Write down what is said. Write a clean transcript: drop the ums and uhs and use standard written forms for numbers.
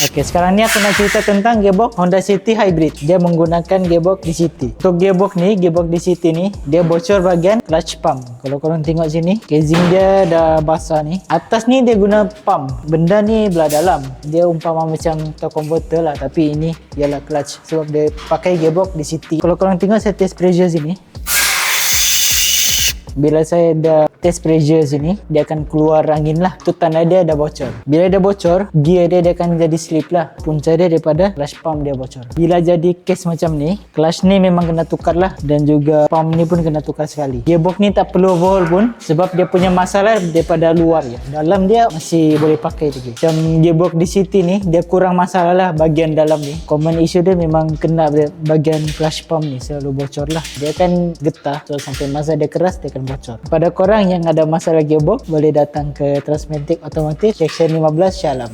Okey, sekarang ni aku nak cerita tentang gearbox Honda City Hybrid. Dia menggunakan gearbox DCT. Untuk gearbox DCT ni, dia bocor bahagian clutch pump. Kalau korang tengok sini, casing dia dah basah ni. Atas ni dia guna pump. Benda ni belah dalam. Dia umpama macam auto converter lah, tapi ini ialah clutch sebab dia pakai gearbox DCT. Kalau korang tengok saya test pressure sini. Bila saya dah test pressure sini, dia akan keluar angin lah. Itu tanda dia dah bocor. Bila dia bocor, gear dia akan jadi slip lah. Punca dia daripada clutch pump dia bocor. Bila jadi case macam ni, clutch ni memang kena tukar lah. Dan juga pump ni pun kena tukar sekali. Gearbox ni tak perlu overhaul pun sebab dia punya masalah daripada luar je. Dalam dia masih boleh pakai lagi. Macam gearbox DCT ni, dia kurang masalah lah bahagian dalam ni. Common issue dia memang kena bahagian clutch pump ni selalu bocor lah. Dia akan getah. So sampai masa dia keras, dia akan bocor. Pada korang yang ada masalah gearbox, boleh datang ke Transmatic Automotive Section 15 Shah Alam.